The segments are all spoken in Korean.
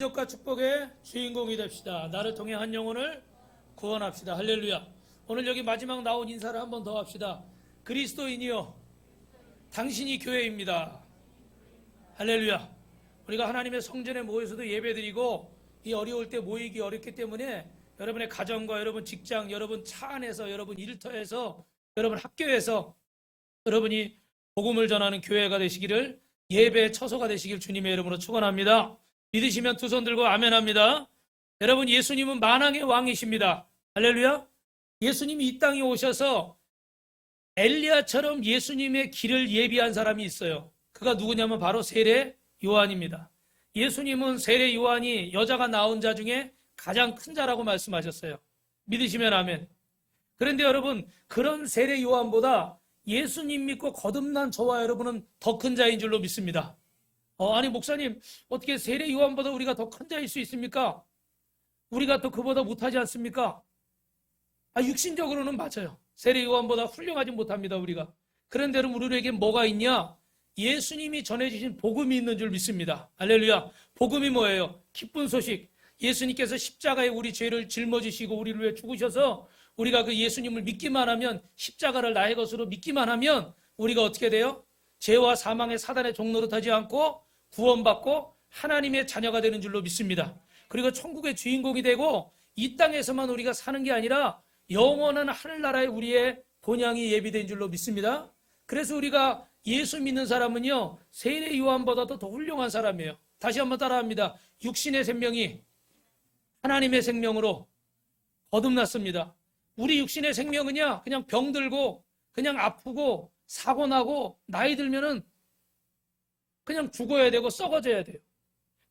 기적과 축복의 주인공이 됩시다. 나를 통해 한 영혼을 구원합시다. 할렐루야. 오늘 여기 마지막 나온 인사를 한 번 더 합시다. 그리스도인이요, 당신이 교회입니다. 할렐루야. 우리가 하나님의 성전에 모여서도 예배드리고 이 어려울 때 모이기 어렵기 때문에 여러분의 가정과 여러분 직장, 여러분 차 안에서, 여러분 일터에서, 여러분 학교에서 여러분이 복음을 전하는 교회가 되시기를, 예배의 처소가 되시길 주님의 이름으로 축원합니다. 믿으시면 두 손 들고 아멘합니다. 여러분, 예수님은 만왕의 왕이십니다. 할렐루야. 예수님이 이 땅에 오셔서 엘리야처럼 예수님의 길을 예비한 사람이 있어요. 그가 누구냐면 바로 세례 요한입니다. 예수님은 세례 요한이 여자가 낳은 자 중에 가장 큰 자라고 말씀하셨어요. 믿으시면 아멘. 그런데 여러분, 그런 세례 요한보다 예수님 믿고 거듭난 저와 여러분은 더 큰 자인 줄로 믿습니다. 아니 목사님, 어떻게 세례 요한보다 우리가 더 큰 자일 수 있습니까? 우리가 또 그보다 못하지 않습니까? 육신적으로는 맞아요. 세례 요한보다 훌륭하지 못합니다, 우리가. 그런데 여러분, 우리에게 뭐가 있냐? 예수님이 전해주신 복음이 있는 줄 믿습니다. 할렐루야. 복음이 뭐예요? 기쁜 소식. 예수님께서 십자가에 우리 죄를 짊어지시고 우리를 위해 죽으셔서 우리가 그 예수님을 믿기만 하면, 십자가를 나의 것으로 믿기만 하면 우리가 어떻게 돼요? 죄와 사망의 사단의 종노릇 하지 않고 구원받고 하나님의 자녀가 되는 줄로 믿습니다. 그리고 천국의 주인공이 되고 이 땅에서만 우리가 사는 게 아니라 영원한 하늘나라에 우리의 본향이 예비된 줄로 믿습니다. 그래서 우리가 예수 믿는 사람은요, 세례 요한보다도 더 훌륭한 사람이에요. 다시 한번 따라합니다. 육신의 생명이 하나님의 생명으로 거듭났습니다. 우리 육신의 생명은요, 그냥 병들고 그냥 아프고 사고나고 나이 들면은 그냥 죽어야 되고 썩어져야 돼요.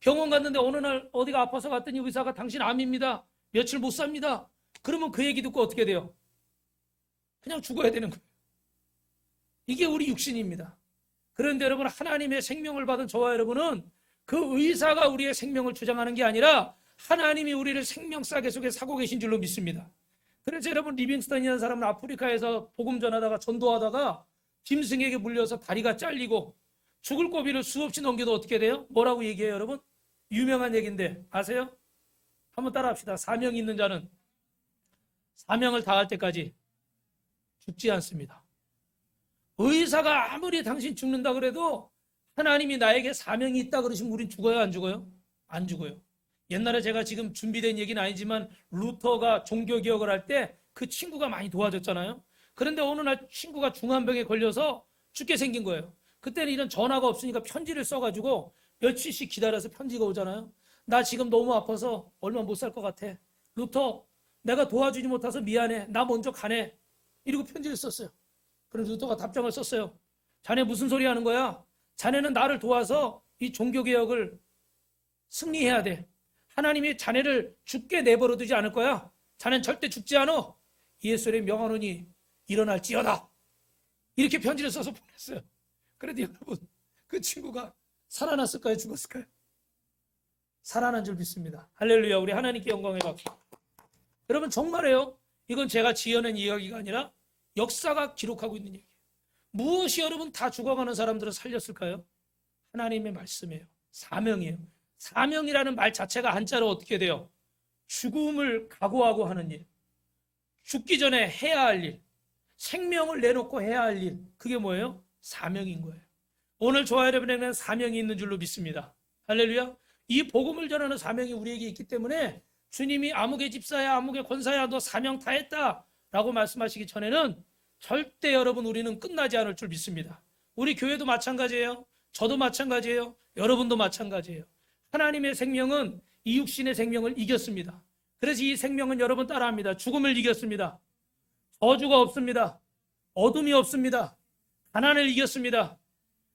병원 갔는데 어느 날 어디가 아파서 갔더니 의사가 당신 암입니다. 며칠 못 삽니다. 그러면 그 얘기 듣고 어떻게 돼요? 그냥 죽어야 되는 거예요. 이게 우리 육신입니다. 그런데 여러분, 하나님의 생명을 받은 저와 여러분은 그 의사가 우리의 생명을 주장하는 게 아니라 하나님이 우리를 생명 싸개 속에 사고 계신 줄로 믿습니다. 그래서 여러분, 리빙스턴이라는 사람은 아프리카에서 복음 전하다가 전도하다가 짐승에게 물려서 다리가 잘리고 죽을 고비를 수없이 넘겨도 어떻게 돼요? 뭐라고 얘기해요, 여러분? 유명한 얘기인데 아세요? 한번 따라합시다. 사명이 있는 자는 사명을 다할 때까지 죽지 않습니다. 의사가 아무리 당신 죽는다 그래도 하나님이 나에게 사명이 있다 그러시면 우린 죽어요, 안 죽어요? 안 죽어요. 옛날에 제가 지금 준비된 얘기는 아니지만 루터가 종교개혁을 할 때 그 친구가 많이 도와줬잖아요. 그런데 어느 날 친구가 중환병에 걸려서 죽게 생긴 거예요. 그때는 이런 전화가 없으니까 편지를 써가지고 며칠씩 기다려서 편지가 오잖아요. 나 지금 너무 아파서 얼마 못 살 것 같아. 루터, 내가 도와주지 못해서 미안해. 나 먼저 가네. 이러고 편지를 썼어요. 그래서 루터가 답장을 썼어요. 자네 무슨 소리 하는 거야? 자네는 나를 도와서 이 종교개혁을 승리해야 돼. 하나님이 자네를 죽게 내버려 두지 않을 거야. 자네는 절대 죽지 않아. 예수의 명하노니 일어날지어다. 이렇게 편지를 써서 보냈어요. 그런데 여러분, 그 친구가 살아났을까요? 죽었을까요? 살아난 줄 믿습니다. 할렐루야. 우리 하나님께 영광의 박수. 여러분, 정말이에요. 이건 제가 지어낸 이야기가 아니라 역사가 기록하고 있는 얘기예요. 무엇이 여러분 다 죽어가는 사람들을 살렸을까요? 하나님의 말씀이에요. 사명이에요. 사명이라는 말 자체가 한자로 어떻게 돼요? 죽음을 각오하고 하는 일, 죽기 전에 해야 할 일, 생명을 내놓고 해야 할 일, 그게 뭐예요? 사명인 거예요. 오늘 저와 여러분에게는 사명이 있는 줄로 믿습니다. 할렐루야. 이 복음을 전하는 사명이 우리에게 있기 때문에 주님이 아무개 집사야, 아무개 권사야, 너 사명 다 했다 라고 말씀하시기 전에는 절대 여러분, 우리는 끝나지 않을 줄 믿습니다. 우리 교회도 마찬가지예요. 저도 마찬가지예요. 여러분도 마찬가지예요. 하나님의 생명은 이 육신의 생명을 이겼습니다. 그래서 이 생명은 여러분 따라합니다. 죽음을 이겼습니다. 저주가 없습니다. 어둠이 없습니다. 가난을 이겼습니다.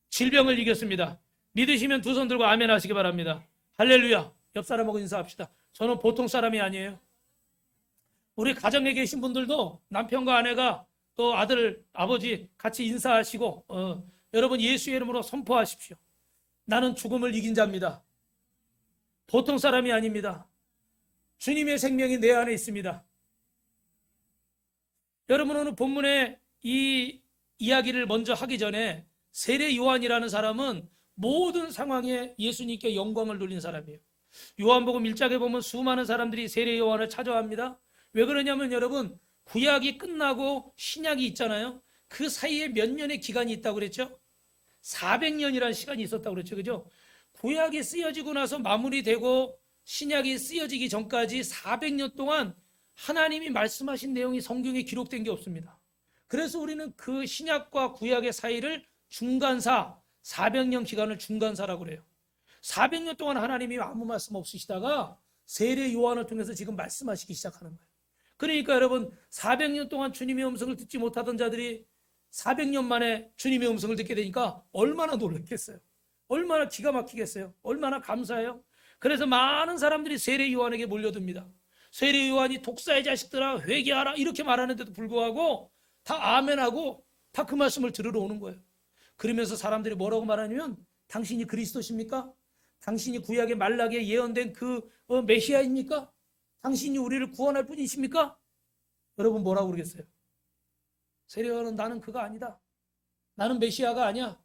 질병을 이겼습니다. 믿으시면 두 손 들고 아멘 하시기 바랍니다. 할렐루야. 옆 사람하고 인사합시다. 저는 보통 사람이 아니에요. 우리 가정에 계신 분들도 남편과 아내가 또 아들, 아버지 같이 인사하시고 여러분 예수의 이름으로 선포하십시오. 나는 죽음을 이긴 자입니다. 보통 사람이 아닙니다. 주님의 생명이 내 안에 있습니다. 여러분, 오늘 본문에 이 이야기를 먼저 하기 전에 세례 요한이라는 사람은 모든 상황에 예수님께 영광을 돌린 사람이에요. 요한복음 1장에 보면 수많은 사람들이 세례 요한을 찾아갑니다. 왜 그러냐면 여러분, 구약이 끝나고 신약이 있잖아요. 그 사이에 몇 년의 기간이 있다고 그랬죠? 400년이라는 시간이 있었다고 그랬죠. 그죠? 구약이 쓰여지고 나서 마무리되고 신약이 쓰여지기 전까지 400년 동안 하나님이 말씀하신 내용이 성경에 기록된 게 없습니다. 그래서 우리는 그 신약과 구약의 사이를 중간사, 400년 기간을 중간사라고 그래요. 400년 동안 하나님이 아무 말씀 없으시다가 세례 요한을 통해서 지금 말씀하시기 시작하는 거예요. 그러니까 여러분, 400년 동안 주님의 음성을 듣지 못하던 자들이 400년 만에 주님의 음성을 듣게 되니까 얼마나 놀랐겠어요. 얼마나 기가 막히겠어요. 얼마나 감사해요. 그래서 많은 사람들이 세례 요한에게 몰려듭니다. 세례 요한이 독사의 자식들아 회개하라 이렇게 말하는데도 불구하고 다 아멘하고 다 그 말씀을 들으러 오는 거예요. 그러면서 사람들이 뭐라고 말하냐면, 당신이 그리스도십니까? 당신이 구약의 말라기에 예언된 그 메시아입니까? 당신이 우리를 구원할 분이십니까? 여러분 뭐라고 그러겠어요? 세례 요한은 나는 그거 아니다. 나는 메시아가 아니야.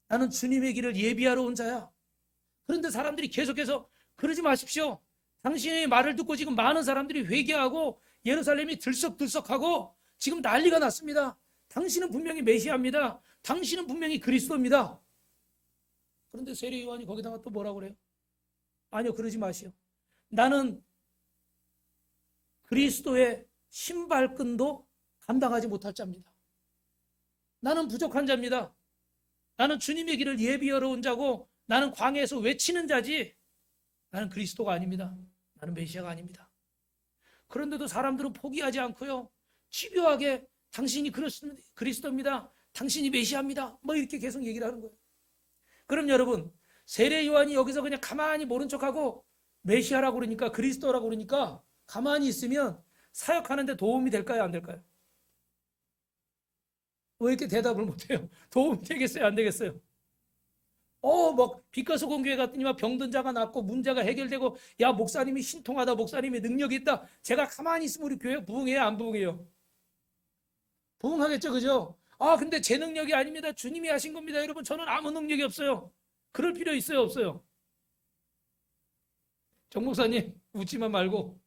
나는 주님의 길을 예비하러 온 자야. 그런데 사람들이 계속해서 그러지 마십시오. 당신의 말을 듣고 지금 많은 사람들이 회개하고 예루살렘이 들썩들썩하고 지금 난리가 났습니다. 당신은 분명히 메시아입니다. 당신은 분명히 그리스도입니다. 그런데 세례 요한이 거기다가 또 뭐라고 그래요? 아니요, 그러지 마시오. 나는 그리스도의 신발끈도 감당하지 못할 자입니다. 나는 부족한 자입니다. 나는 주님의 길을 예비하러 온 자고 나는 광야에서 외치는 자지 나는 그리스도가 아닙니다. 나는 메시아가 아닙니다. 그런데도 사람들은 포기하지 않고요. 집요하게 당신이 그리스도입니다. 당신이 메시아입니다. 뭐 이렇게 계속 얘기를 하는 거예요. 그럼 여러분, 세례 요한이 여기서 그냥 가만히 모른 척하고 메시아라고 그러니까, 그리스도라고 그러니까 가만히 있으면 사역하는데 도움이 될까요? 안 될까요? 왜 이렇게 대답을 못해요? 도움이 되겠어요? 안 되겠어요? 막 빛가서 공교회 갔더니 막 병든 자가 낫고 문제가 해결되고, 야 목사님이 신통하다, 목사님이 능력이 있다. 제가 가만히 있으면 우리 교회 부흥해요? 안 부흥해요? 부흥하겠죠, 그죠? 근데 제 능력이 아닙니다. 주님이 하신 겁니다. 여러분, 저는 아무 능력이 없어요. 그럴 필요 있어요, 없어요? 정 목사님 웃지만 말고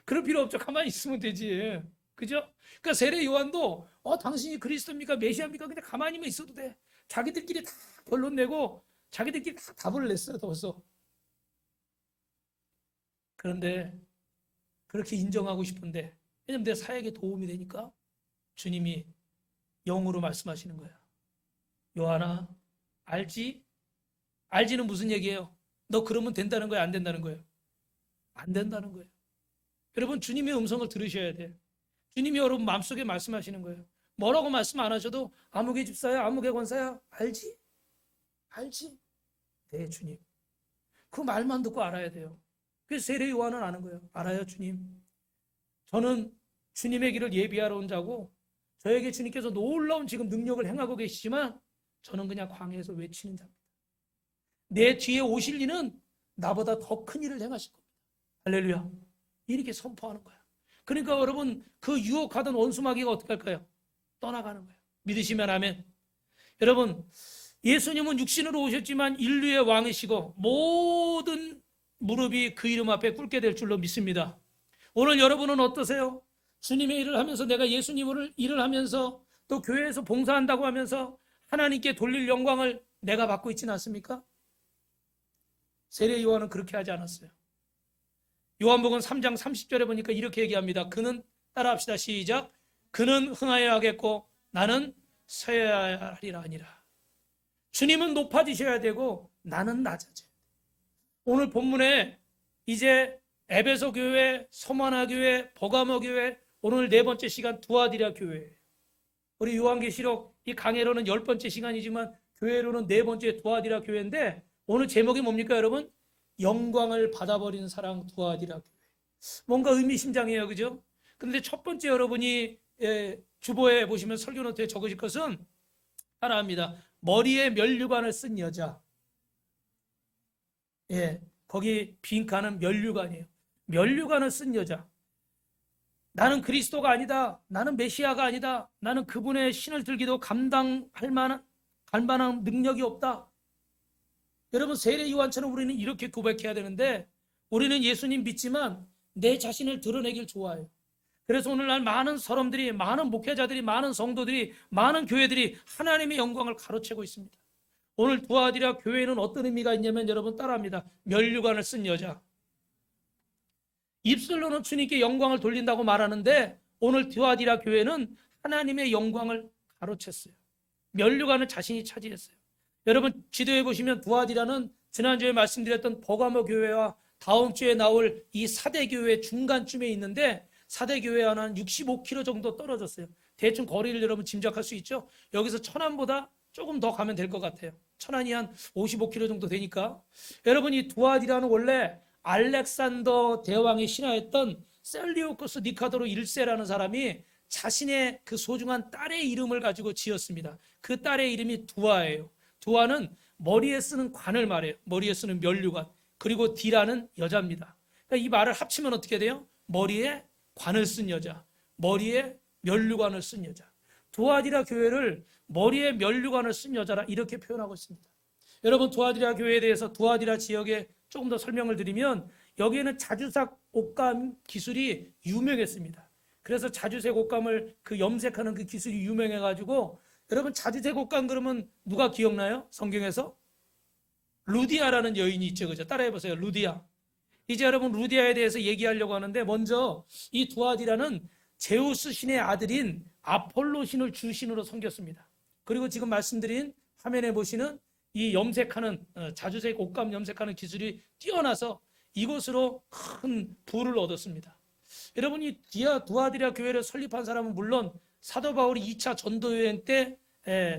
그럴 필요 없죠. 가만히 있으면 되지. 그죠? 그러니까 세례 요한도 당신이 그리스도입니까? 메시아입니까? 그냥 가만히만 있어도 돼. 자기들끼리 다 결론 내고 자기들끼리 다 답을 냈어요, 벌써. 그런데 그렇게 인정하고 싶은데, 왜냐면 내 사역에 도움이 되니까 주님이 영으로 말씀하시는 거야. 요한아, 알지? 알지는 무슨 얘기예요? 너 그러면 된다는 거야, 안 된다는 거예요? 안 된다는 거예요. 여러분, 주님의 음성을 들으셔야 돼. 주님이 여러분 마음속에 말씀하시는 거예요. 뭐라고 말씀 안 하셔도 아무개 집사야, 아무개 권사야, 알지? 알지? 네, 주님. 그 말만 듣고 알아야 돼요. 그래서 세례 요한은 아는 거예요. 알아요, 주님. 저는 주님의 길을 예비하러 온 자고, 저에게 주님께서 놀라운 지금 능력을 행하고 계시지만 저는 그냥 광야에서 외치는 자입니다. 내 뒤에 오실 이는 나보다 더 큰 일을 행하실 겁니다. 할렐루야. 이렇게 선포하는 거야. 그러니까 여러분, 그 유혹하던 원수마귀가 어떻게 할까요? 떠나가는 거예요. 믿으시면 아멘. 여러분, 예수님은 육신으로 오셨지만 인류의 왕이시고 모든 무릎이 그 이름 앞에 꿇게 될 줄로 믿습니다. 오늘 여러분은 어떠세요? 주님의 일을 하면서, 내가 예수님을 일을 하면서 또 교회에서 봉사한다고 하면서 하나님께 돌릴 영광을 내가 받고 있지는 않습니까? 세례 요한은 그렇게 하지 않았어요. 요한복음 3장 30절에 보니까 이렇게 얘기합니다. 그는, 따라합시다, 시작. 그는 흥하여야 하겠고 나는 서야 하리라 아니라. 주님은 높아지셔야 되고 나는 낮아져야 돼. 오늘 본문에 이제 에베소 교회, 서머나 교회, 버가모 교회, 오늘 네 번째 시간 두아디라 교회. 우리 요한계시록 이 강해로는 10번째 시간이지만 교회로는 네 번째 두아디라 교회인데, 오늘 제목이 뭡니까 여러분? 영광을 받아버린 사랑 두아디라 교회. 뭔가 의미심장해요, 그죠? 그런데 첫 번째 여러분이 주보에 보시면 설교 노트에 적으실 것은 따라합니다. 머리에 면류관을 쓴 여자. 거기 빈칸은 면류관이에요. 면류관을 쓴 여자. 나는 그리스도가 아니다. 나는 메시아가 아니다. 나는 그분의 신을 들기도 감당할 만한 능력이 없다. 여러분, 세례 요한처럼 우리는 이렇게 고백해야 되는데, 우리는 예수님 믿지만 내 자신을 드러내길 좋아해요. 그래서 오늘날 많은 사람들이, 많은 목회자들이, 많은 성도들이, 많은 교회들이 하나님의 영광을 가로채고 있습니다. 오늘 두아디라 교회는 어떤 의미가 있냐면 여러분 따라합니다. 면류관을 쓴 여자. 입술로는 주님께 영광을 돌린다고 말하는데 오늘 두아디라 교회는 하나님의 영광을 가로챘어요. 면류관을 자신이 차지했어요. 여러분 지도에 보시면 두아디라는 지난주에 말씀드렸던 버가모 교회와 다음 주에 나올 이 사대 교회 중간쯤에 있는데 사대 교회와는 한 65km 정도 떨어졌어요. 대충 거리를 여러분 짐작할 수 있죠? 여기서 천안보다 조금 더 가면 될 것 같아요. 천안이 한 55km 정도 되니까. 여러분 이 두아디라는 원래 알렉산더 대왕이 신하였던 셀리오코스 니카도르 1세라는 사람이 자신의 그 소중한 딸의 이름을 가지고 지었습니다. 그 딸의 이름이 두아예요. 두아는 머리에 쓰는 관을 말해요. 머리에 쓰는 면류관. 그리고 디라는 여자입니다. 그러니까 이 말을 합치면 어떻게 돼요? 머리에 관을 쓴 여자, 머리에 면류관을 쓴 여자. 두아디라 교회를 머리에 면류관을 쓴 여자라 이렇게 표현하고 있습니다. 여러분 두아디라 교회에 대해서 두아디라 지역에 조금 더 설명을 드리면 여기에는 자주색 옷감 기술이 유명했습니다. 그래서 자주색 옷감을 그 염색하는 그 기술이 유명해가지고 여러분 자주색 옷감 그러면 누가 기억나요? 성경에서? 루디아라는 여인이 있죠. 그죠? 따라해보세요. 루디아. 이제 여러분 루디아에 대해서 얘기하려고 하는데 먼저 이 두아디라는 제우스 신의 아들인 아폴로 신을 주신으로 섬겼습니다. 그리고 지금 말씀드린 화면에 보시는 이 염색하는 자주색 옷감 염색하는 기술이 뛰어나서 이곳으로 큰 부를 얻었습니다. 여러분 이 두아디라 교회를 설립한 사람은 물론 사도 바울이 2차 전도여행 때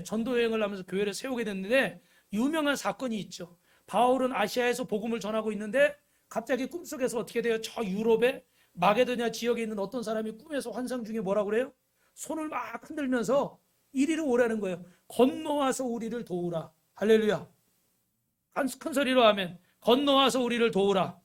전도여행을 하면서 교회를 세우게 됐는데 유명한 사건이 있죠. 바울은 아시아에서 복음을 전하고 있는데 갑자기 꿈속에서 어떻게 돼요? 저 유럽의 마게도냐 지역에 있는 어떤 사람이 꿈에서 환상 중에 뭐라고 그래요? 손을 막 흔들면서 이리로 오라는 거예요. 건너와서 우리를 도우라. 할렐루야. 큰 소리로 하면 건너와서 우리를 도우라.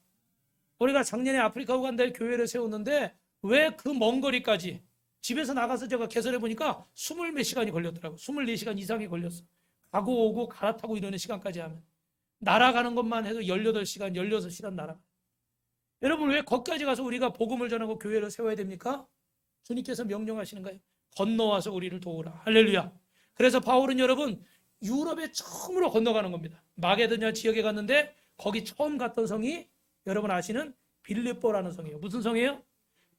우리가 작년에 아프리카 우간다에 교회를 세웠는데 왜 그 먼 거리까지 집에서 나가서 제가 개설해 보니까 20몇 시간이 걸렸더라고요. 24시간 이상이 걸렸어. 가고 오고 갈아타고 이러는 시간까지 하면. 날아가는 것만 해도 18시간, 16시간 날아가. 여러분 왜 거기까지 가서 우리가 복음을 전하고 교회를 세워야 됩니까? 주님께서 명령하시는 거예요. 건너와서 우리를 도우라. 할렐루야. 그래서 바울은 여러분 유럽에 처음으로 건너가는 겁니다. 마게도냐 지역에 갔는데 거기 처음 갔던 성이 여러분 아시는 빌립보라는 성이에요. 무슨 성이에요?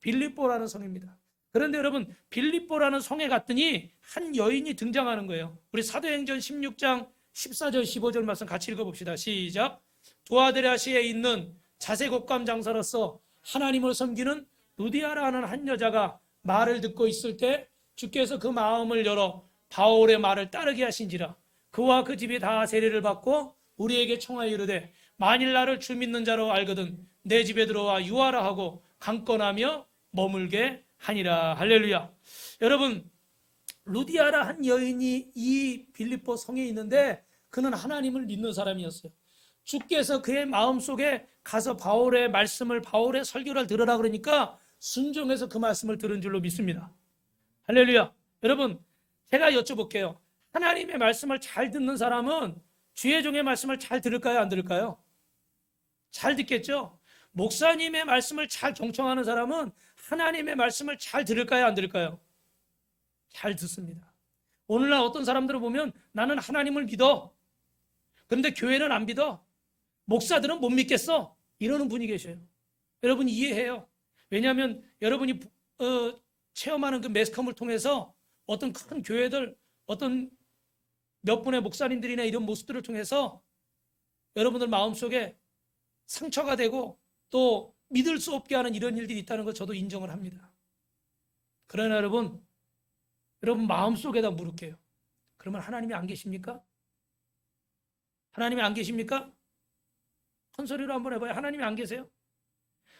빌립보라는 성입니다. 그런데 여러분 빌립보라는 성에 갔더니 한 여인이 등장하는 거예요. 우리 사도행전 16장 14절 15절 말씀 같이 읽어봅시다. 시작. 두아디라시에 있는 자색 옷감 장사로서 하나님을 섬기는 루디아라는 한 여자가 말을 듣고 있을 때 주께서 그 마음을 열어 바울의 말을 따르게 하신지라. 그와 그 집이 다 세례를 받고 우리에게 청하여 이르되 만일 나를 주 믿는 자로 알거든 내 집에 들어와 유하라 하고 강권하며 머물게 하니라. 할렐루야. 여러분 루디아라 한 여인이 이 빌립보 성에 있는데 그는 하나님을 믿는 사람이었어요. 주께서 그의 마음속에 가서 바울의 말씀을 바울의 설교를 들으라 그러니까 순종해서 그 말씀을 들은 줄로 믿습니다. 할렐루야. 여러분 제가 여쭤볼게요. 하나님의 말씀을 잘 듣는 사람은 주의 종의 말씀을 잘 들을까요? 안 들을까요? 잘 듣겠죠? 목사님의 말씀을 잘 경청하는 사람은 하나님의 말씀을 잘 들을까요? 안 들을까요? 잘 듣습니다. 오늘날 어떤 사람들을 보면 나는 하나님을 믿어. 그런데 교회는 안 믿어. 목사들은 못 믿겠어. 이러는 분이 계셔요. 여러분 이해해요. 왜냐하면 여러분이 체험하는 그 매스컴을 통해서 어떤 큰 교회들, 어떤 몇 분의 목사님들이나 이런 모습들을 통해서 여러분들 마음속에 상처가 되고 또 믿을 수 없게 하는 이런 일들이 있다는 걸 저도 인정을 합니다. 그러나 여러분 마음속에다 물을게요. 그러면 하나님이 안 계십니까? 하나님이 안 계십니까? 큰 소리로 한번 해봐요. 하나님이 안 계세요?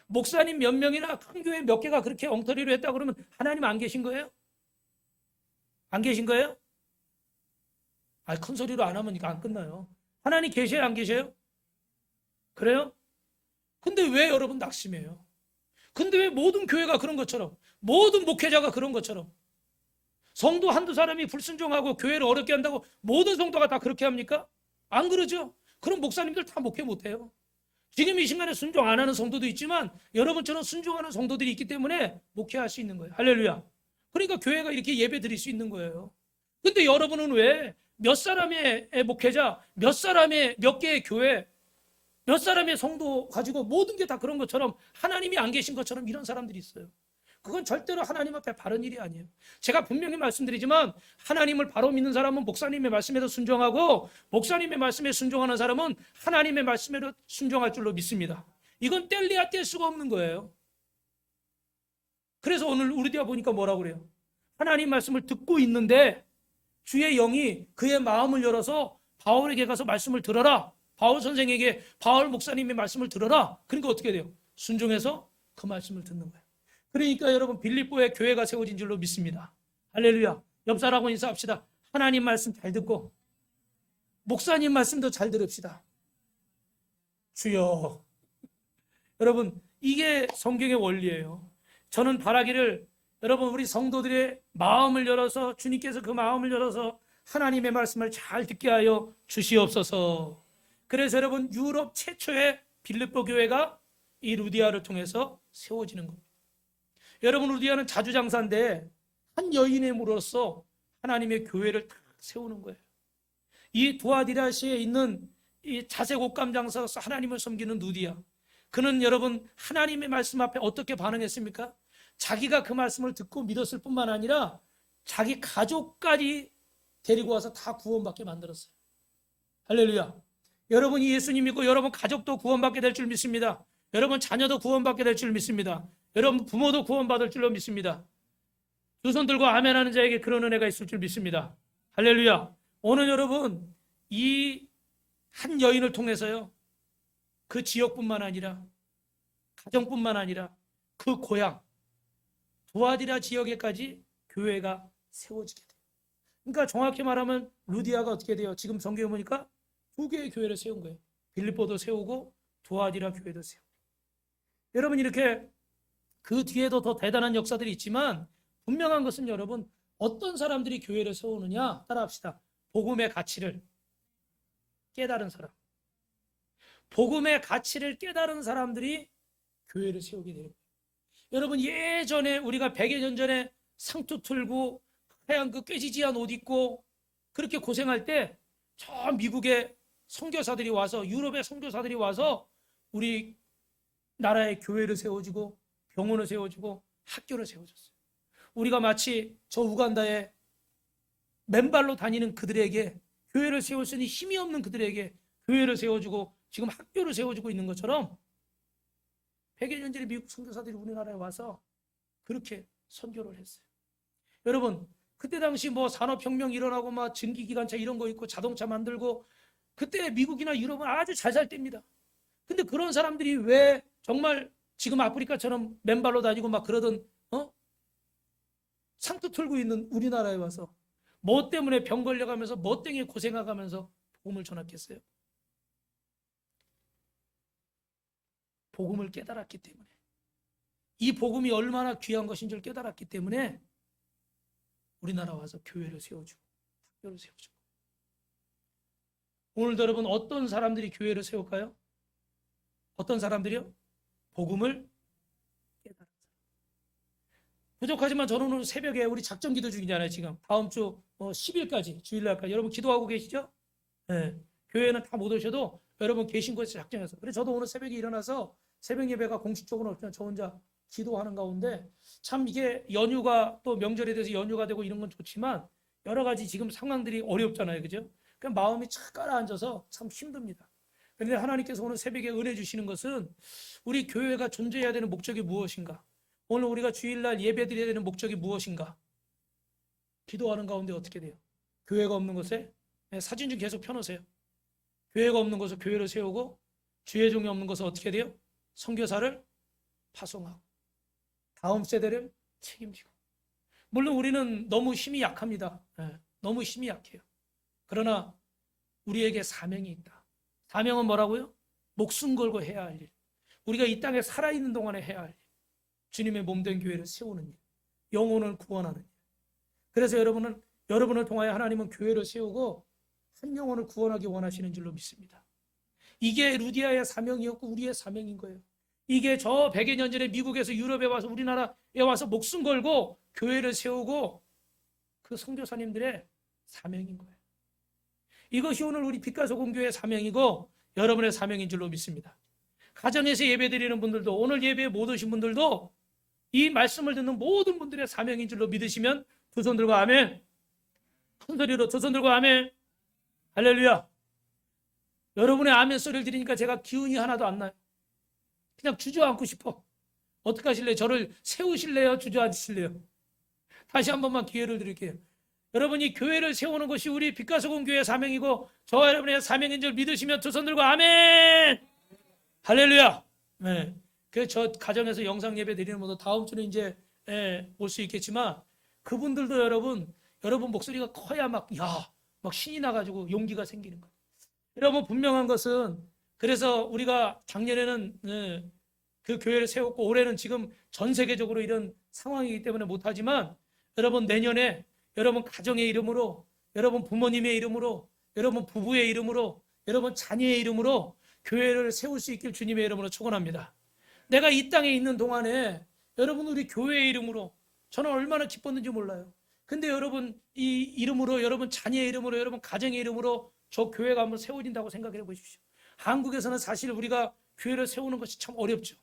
목사님 몇 명이나 큰 교회 몇 개가 그렇게 엉터리로 했다 그러면 하나님 안 계신 거예요? 안 계신 거예요? 큰 소리로 안 하면 이거 안 끝나요. 하나님 계셔요? 안 계셔요? 그래요? 근데 왜 여러분 낙심해요? 근데 왜 모든 교회가 그런 것처럼, 모든 목회자가 그런 것처럼, 성도 한두 사람이 불순종하고 교회를 어렵게 한다고 모든 성도가 다 그렇게 합니까? 안 그러죠? 그럼 목사님들 다 목회 못해요. 지금 이 시간에 순종 안 하는 성도도 있지만 여러분처럼 순종하는 성도들이 있기 때문에 목회할 수 있는 거예요. 할렐루야. 그러니까 교회가 이렇게 예배 드릴 수 있는 거예요. 근데 여러분은 왜 몇 사람의 목회자, 몇 사람의 몇 개의 교회, 몇 사람의 성도 가지고 모든 게 다 그런 것처럼 하나님이 안 계신 것처럼 이런 사람들이 있어요. 그건 절대로 하나님 앞에 바른 일이 아니에요. 제가 분명히 말씀드리지만 하나님을 바로 믿는 사람은 목사님의 말씀에도 순종하고 목사님의 말씀에 순종하는 사람은 하나님의 말씀에도 순종할 줄로 믿습니다. 이건 뗄래야 뗄 수가 없는 거예요. 그래서 오늘 우리디아 보니까 뭐라고 그래요? 하나님 말씀을 듣고 있는데 주의 영이 그의 마음을 열어서 바울에게 가서 말씀을 들어라. 바울 선생에게 바울 목사님의 말씀을 들어라. 그러니까 어떻게 돼요? 순종해서 그 말씀을 듣는 거예요. 그러니까 여러분 빌립보에 교회가 세워진 줄로 믿습니다. 할렐루야. 옆 사람하고 인사합시다. 하나님 말씀 잘 듣고 목사님 말씀도 잘 들읍시다. 주여. 여러분 이게 성경의 원리예요. 저는 바라기를 여러분 우리 성도들의 마음을 열어서 주님께서 그 마음을 열어서 하나님의 말씀을 잘 듣게 하여 주시옵소서. 그래서 여러분 유럽 최초의 빌립보 교회가 이 루디아를 통해서 세워지는 겁니다. 여러분 루디아는 자주장사인데 한 여인으로서 하나님의 교회를 딱 세우는 거예요. 이 두아디라시에 있는 이 자색 옷감 장사로서 하나님을 섬기는 루디아, 그는 여러분 하나님의 말씀 앞에 어떻게 반응했습니까? 자기가 그 말씀을 듣고 믿었을 뿐만 아니라 자기 가족까지 데리고 와서 다 구원받게 만들었어요. 할렐루야. 여러분이 예수님 믿고 여러분 가족도 구원받게 될 줄 믿습니다. 여러분 자녀도 구원받게 될 줄 믿습니다. 여러분 부모도 구원받을 줄로 믿습니다. 두 손 들고 아멘하는 자에게 그런 은혜가 있을 줄 믿습니다. 할렐루야. 오늘 여러분 이 한 여인을 통해서요, 그 지역뿐만 아니라 가정뿐만 아니라 그 고향 두아디라 지역에까지 교회가 세워지게 돼요. 그러니까 정확히 말하면 루디아가 어떻게 돼요? 지금 성경에 보니까 두 개의 교회를 세운 거예요. 빌립보도 세우고 두아디라 교회도 세우고. 여러분 이렇게 그 뒤에도 더 대단한 역사들이 있지만 분명한 것은 여러분 어떤 사람들이 교회를 세우느냐 따라합시다. 복음의 가치를 깨달은 사람, 복음의 가치를 깨달은 사람들이 교회를 세우게 되는 거예요. 여러분 예전에 우리가 100여 년 전에 상투 틀고 하얀 그 꾀지지한 옷 입고 그렇게 고생할 때 저 미국의 선교사들이 와서 유럽의 선교사들이 와서 우리 나라의 교회를 세워주고 병원을 세워주고 학교를 세워줬어요. 우리가 마치 저 우간다에 맨발로 다니는 그들에게 교회를 세울 수 있는 힘이 없는 그들에게 교회를 세워주고 지금 학교를 세워주고 있는 것처럼 100여 년 전에 미국 선교사들이 우리나라에 와서 그렇게 선교를 했어요. 여러분 그때 당시 뭐 산업혁명 일어나고 막 증기기관차 이런 거 있고 자동차 만들고 그때 미국이나 유럽은 아주 잘 살 때입니다. 근데 그런 사람들이 왜 정말 지금 아프리카처럼 맨발로 다니고 막 그러던 상투 틀고 있는 우리나라에 와서 뭐 때문에 병 걸려가면서 뭐 때문에 고생하면서 복음을 전했겠어요? 복음을 깨달았기 때문에, 이 복음이 얼마나 귀한 것인 줄 깨달았기 때문에 우리나라 와서 교회를 세워주고 학교를 세워주고. 오늘도 여러분 어떤 사람들이 교회를 세울까요? 어떤 사람들이요? 복음을 깨달은 사람. 부족하지만 저는 오늘 새벽에 우리 작전 기도 중이잖아요. 지금 다음 주 10일까지 주일날까지 여러분 기도하고 계시죠? 네. 교회는 다 못 오셔도 여러분 계신 곳에 작정해서. 그래서 저도 오늘 새벽에 일어나서 새벽 예배가 공식적으로 없지만 저 혼자 기도하는 가운데 참 이게 연휴가 또 명절에 대해서 연휴가 되고 이런 건 좋지만 여러 가지 지금 상황들이 어렵잖아요. 그죠? 그러니까 마음이 착 가라앉아서 참 힘듭니다. 그런데 하나님께서 오늘 새벽에 은혜 주시는 것은 우리 교회가 존재해야 되는 목적이 무엇인가? 오늘 우리가 주일날 예배 드려야 되는 목적이 무엇인가? 기도하는 가운데 어떻게 돼요? 교회가 없는 곳에 사진 좀 계속 펴놓으세요. 교회가 없는 곳에 교회를 세우고 주의 종이 없는 곳에 어떻게 돼요? 선교사를 파송하고 다음 세대를 책임지고. 물론 우리는 너무 힘이 약합니다. 너무 힘이 약해요. 그러나 우리에게 사명이 있다. 사명은 뭐라고요? 목숨 걸고 해야 할 일. 우리가 이 땅에 살아있는 동안에 해야 할 일. 주님의 몸된 교회를 세우는 일. 영혼을 구원하는 일. 그래서 여러분을 통하여 하나님은 교회를 세우고 한 영혼을 구원하기 원하시는 줄로 믿습니다. 이게 루디아의 사명이었고 우리의 사명인 거예요. 이게 저 100여 년 전에 미국에서 유럽에 와서 우리나라에 와서 목숨 걸고 교회를 세우고 그 선교사님들의 사명인 거예요. 이것이 오늘 우리 빛가서 공교회의 사명이고 여러분의 사명인 줄로 믿습니다. 가정에서 예배 드리는 분들도 오늘 예배에 못 오신 분들도 이 말씀을 듣는 모든 분들의 사명인 줄로 믿으시면 두 손 들고 아멘. 큰 소리로 두 손 들고 아멘. 할렐루야. 여러분의 아멘 소리를 들으니까 제가 기운이 하나도 안 나요. 그냥 주저앉고 싶어. 어떻게 하실래요? 저를 세우실래요? 주저앉으실래요? 다시 한 번만 기회를 드릴게요. 여러분이 교회를 세우는 것이 우리 빛가서 교회의 사명이고 저와 여러분의 사명인 줄 믿으시면 두 손 들고 아멘. 할렐루야. 네. 그래서 저 가정에서 영상 예배 드리는 분도 다음 주는 이제 올 수 있겠지만 그분들도 여러분 목소리가 커야 막 신이 나가지고 용기가 생기는 거예요. 여러분 분명한 것은 그래서 우리가 작년에는 그 교회를 세웠고 올해는 지금 전 세계적으로 이런 상황이기 때문에 못하지만 여러분 내년에 여러분 가정의 이름으로 여러분 부모님의 이름으로 여러분 부부의 이름으로 여러분 자녀의 이름으로 교회를 세울 수 있길 주님의 이름으로 축원합니다. 내가 이 땅에 있는 동안에 여러분 우리 교회의 이름으로 저는 얼마나 기뻤는지 몰라요. 근데 여러분 이 이름으로 여러분 자녀의 이름으로 여러분 가정의 이름으로 저 교회가 한번 세워진다고 생각해 보십시오. 한국에서는 사실 우리가 교회를 세우는 것이 참 어렵죠.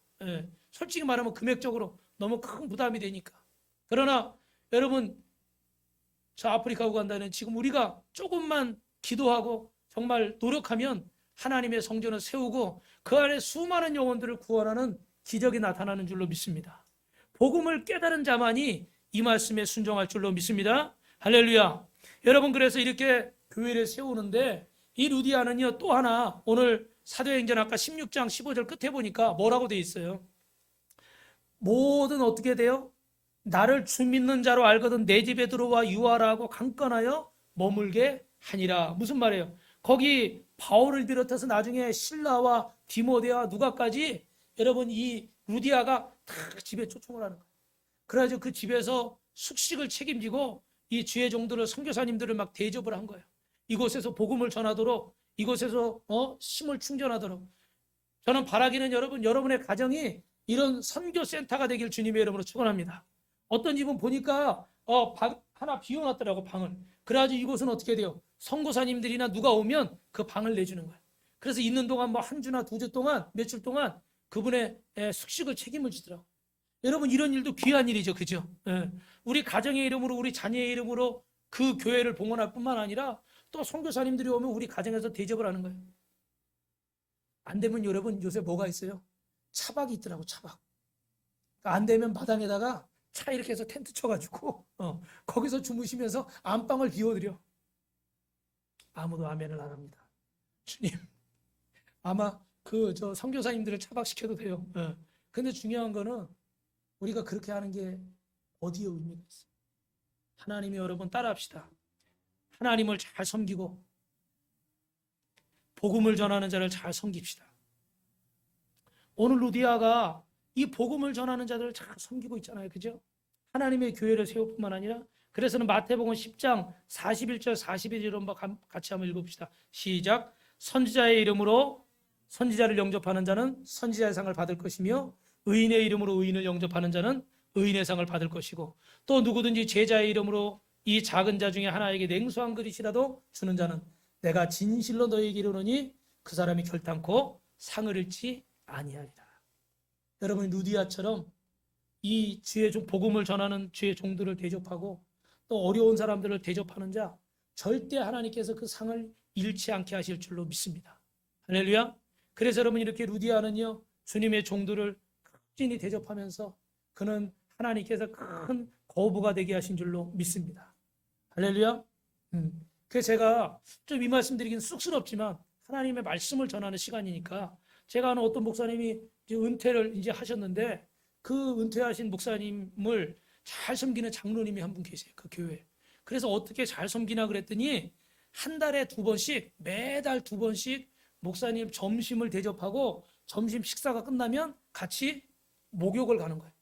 솔직히 말하면 금액적으로 너무 큰 부담이 되니까. 그러나 여러분 저 아프리카 우간다는 지금 우리가 조금만 기도하고 정말 노력하면 하나님의 성전을 세우고 그 안에 수많은 영혼들을 구원하는 기적이 나타나는 줄로 믿습니다. 복음을 깨달은 자만이 이 말씀에 순종할 줄로 믿습니다. 할렐루야. 여러분 그래서 이렇게 교회를 세우는데 이 루디아는요 또 하나 오늘 사도행전 아까 16장 15절 끝에 보니까 뭐라고 돼 있어요? 모든 어떻게 돼요? 나를 주 믿는 자로 알거든 내 집에 들어와 유하라고 강권하여 머물게 하니라. 무슨 말이에요? 거기 바울을 비롯해서 나중에 실라와 디모데와 누가까지 여러분 이 루디아가 다 집에 초청을 하는 거예요. 그래가지고 그 집에서 숙식을 책임지고 이 주의 종들을 선교사님들을 막 대접을 한 거예요. 이곳에서 복음을 전하도록 이곳에서 힘을 충전하도록 저는 바라기는 여러분의 가정이 이런 선교센터가 되길 주님의 이름으로 축원합니다. 어떤 집은 보니까 하나 비워놨더라고 방을. 그래가지고 이곳은 어떻게 돼요? 선교사님들이나 누가 오면 그 방을 내주는 거예요. 그래서 있는 동안 뭐 한 주나 두 주 동안 며칠 동안 그분의 숙식을 책임을 지더라고. 여러분 이런 일도 귀한 일이죠, 그죠? 우리 가정의 이름으로 우리 자녀의 이름으로 그 교회를 봉헌할 뿐만 아니라 또 선교사님들이 오면 우리 가정에서 대접을 하는 거예요. 안 되면 여러분 요새 뭐가 있어요? 차박이 있더라고, 차박. 안 되면 마당에다가 차 이렇게 해서 텐트 쳐가지고 거기서 주무시면서 안방을 비워드려. 아무도 아멘을 안 합니다. 주님 아마 저 선교사님들을 차박시켜도 돼요. 근데 중요한 거는 우리가 그렇게 하는 게 어디에 의미가 있어요? 하나님이 여러분 따라합시다. 하나님을 잘 섬기고 복음을 전하는 자를 잘 섬깁시다. 오늘 루디아가 이 복음을 전하는 자들을 잘 섬기고 있잖아요. 그죠? 하나님의 교회를 세울 뿐만 아니라 그래서는 마태복음 10장 41절 42절 한번 같이 한번 읽어봅시다. 시작. 선지자의 이름으로 선지자를 영접하는 자는 선지자의 상을 받을 것이며 의인의 이름으로 의인을 영접하는 자는 의인의 상을 받을 것이고 또 누구든지 제자의 이름으로 이 작은 자 중에 하나에게 냉수한 그릇이라도 주는 자는 내가 진실로 너희에게 이르노니 그 사람이 결단코 상을 잃지 아니하리라. 여러분 루디아처럼 이 주의 복음을 전하는 주의 종들을 대접하고 또 어려운 사람들을 대접하는 자 절대 하나님께서 그 상을 잃지 않게 하실 줄로 믿습니다. 할렐루야. 그래서 여러분 이렇게 루디아는요 주님의 종들을 꾸준히 대접하면서 그는 하나님께서 큰 거부가 되게 하신 줄로 믿습니다. 할렐루야. 그래서 제가 좀 이 말씀 드리긴 쑥스럽지만 하나님의 말씀을 전하는 시간이니까 제가 아는 어떤 목사님이 이제 은퇴를 이제 하셨는데 그 은퇴하신 목사님을 잘 섬기는 장로님이 한 분 계세요. 그 교회에. 그래서 어떻게 잘 섬기나 그랬더니 한 달에 2번씩 매달 2번씩 목사님 점심을 대접하고 점심 식사가 끝나면 같이 목욕을 가는 거예요.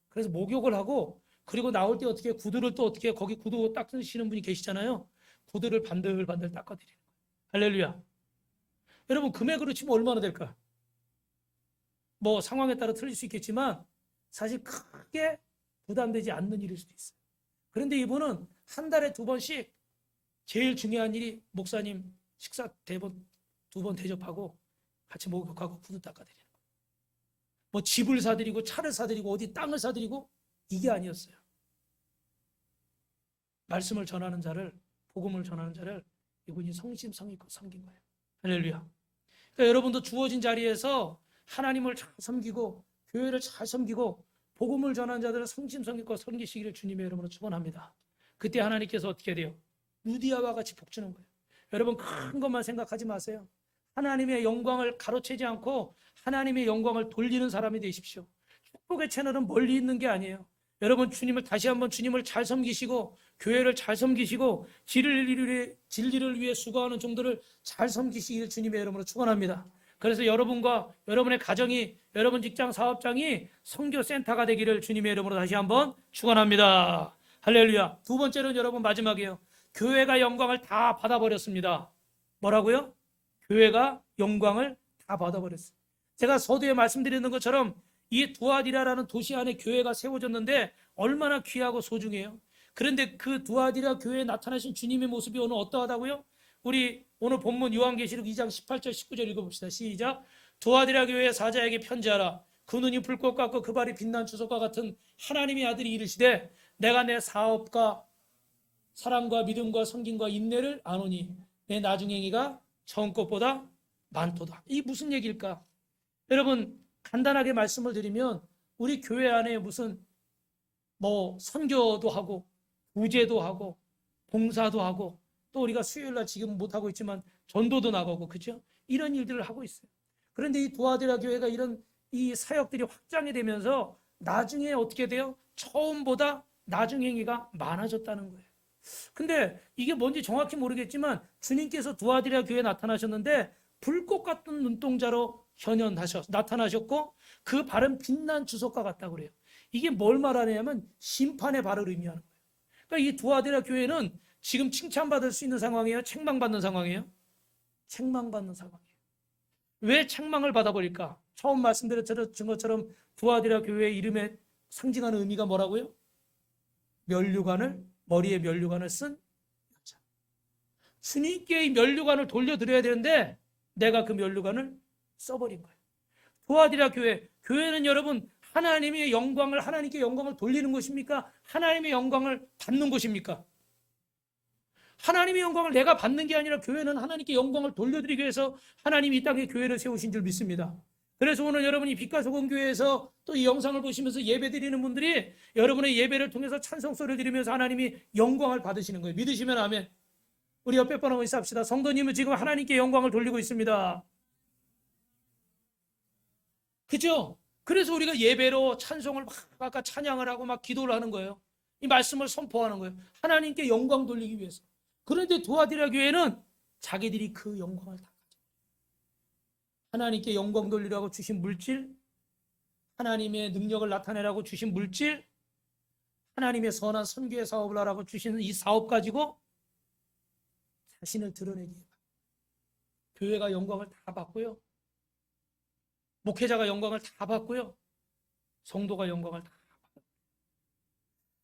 그래서 목욕을 하고 그리고 나올 때 어떻게 구두를 또 어떻게 거기 구두 닦으시는 분이 계시잖아요. 구두를 반들반들 닦아드리는 거예요. 할렐루야. 여러분 금액으로 치면 얼마나 될까? 뭐 상황에 따라 틀릴 수 있겠지만 사실 크게 부담되지 않는 일일 수도 있어요. 그런데 이분은 한 달에 2번씩 제일 중요한 일이 목사님 식사 2번 대접하고 같이 목욕하고 구두 닦아드리는 거예요. 뭐 집을 사드리고 차를 사드리고 어디 땅을 사드리고 이게 아니었어요. 말씀을 전하는 자를, 복음을 전하는 자를 이분이 성심성의껏 섬긴 거예요. 할렐루야. 그러니까 여러분도 주어진 자리에서 하나님을 잘 섬기고 교회를 잘 섬기고 복음을 전하는 자들을 성심성의껏 섬기시기를 주님의 이름으로 축원합니다. 그때 하나님께서 어떻게 돼요? 루디아와 같이 복주는 거예요. 여러분 큰 것만 생각하지 마세요. 하나님의 영광을 가로채지 않고 하나님의 영광을 돌리는 사람이 되십시오. 축복의 채널은 멀리 있는 게 아니에요. 여러분 주님을 다시 한번 주님을 잘 섬기시고 교회를 잘 섬기시고 진리를 위해 수고하는 종들을 잘 섬기시기를 주님의 이름으로 축원합니다. 그래서 여러분과 여러분의 가정이, 여러분 직장 사업장이 선교센터가 되기를 주님의 이름으로 다시 한번 축원합니다. 할렐루야. 2번째로는 여러분 마지막이에요. 교회가 영광을 다 받아버렸습니다. 뭐라고요? 교회가 영광을 다 받아버렸어요. 제가 서두에 말씀드리는 것처럼 이 두아디라라는 도시 안에 교회가 세워졌는데 얼마나 귀하고 소중해요. 그런데 그 두아디라 교회에 나타나신 주님의 모습이 오늘 어떠하다고요? 우리 오늘 본문 요한계시록 2장 18절 19절 읽어봅시다. 시작. 두아디라 교회의 사자에게 편지하라. 그 눈이 불꽃 같고 그 발이 빛난 주석과 같은 하나님의 아들이 이르시되 내가 내 사업과 사랑과 믿음과 섬김과 인내를 아노니 내 나중행이가 처음 것보다 많도다. 이 무슨 얘기일까? 여러분 간단하게 말씀을 드리면 우리 교회 안에 무슨 뭐 선교도 하고 구제도 하고 봉사도 하고 또 우리가 수요일날 지금 못하고 있지만 전도도 나가고 그죠? 이런 일들을 하고 있어요. 그런데 이 두아디라 교회가 이런 이 사역들이 확장이 되면서 나중에 어떻게 돼요? 처음보다 나중행이가 많아졌다는 거예요. 근데 이게 뭔지 정확히 모르겠지만 주님께서 두아디라 교회에 나타나셨는데 불꽃 같은 눈동자로 나타나셨고 그 발은 빛난 주석과 같다고 그래요. 이게 뭘 말하냐면 심판의 발을 의미하는 거예요. 그러니까 이 두아디라 교회는 지금 칭찬받을 수 있는 상황이에요? 책망받는 상황이에요? 책망받는 상황이에요. 왜 책망을 받아버릴까? 처음 말씀드렸던 것처럼 두아디라 교회의 이름에 상징하는 의미가 뭐라고요? 머리에 면류관을 쓴 여자. 주님께 이 면류관을 돌려드려야 되는데 내가 그 면류관을 써버린 거예요. 두아디라 교회는 여러분 하나님의 영광을 하나님께 영광을 돌리는 것입니까? 하나님의 영광을 받는 것입니까? 하나님의 영광을 내가 받는 게 아니라 교회는 하나님께 영광을 돌려드리기 위해서 하나님이 이 땅에 교회를 세우신 줄 믿습니다. 그래서 오늘 여러분이 빛과 소금 교회에서 또 이 영상을 보시면서 예배 드리는 분들이 여러분의 예배를 통해서 찬송 소리를 드리면서 하나님이 영광을 받으시는 거예요. 믿으시면 아멘. 우리 옆에 번 한번 인사합시다. 성도님은 지금 하나님께 영광을 돌리고 있습니다. 그죠? 그래서 우리가 예배로 찬송을 막 아까 찬양을 하고 막 기도를 하는 거예요. 이 말씀을 선포하는 거예요. 하나님께 영광 돌리기 위해서. 그런데 두아디라 교회는 자기들이 그 영광을 다 가져. 하나님께 영광 돌리라고 주신 물질, 하나님의 능력을 나타내라고 주신 물질, 하나님의 선한 선교의 사업을 하라고 주시는 이 사업 가지고 자신을 드러내기 위해 교회가 영광을 다 받고요. 목회자가 영광을 다 받고요. 성도가 영광을 다 받아요.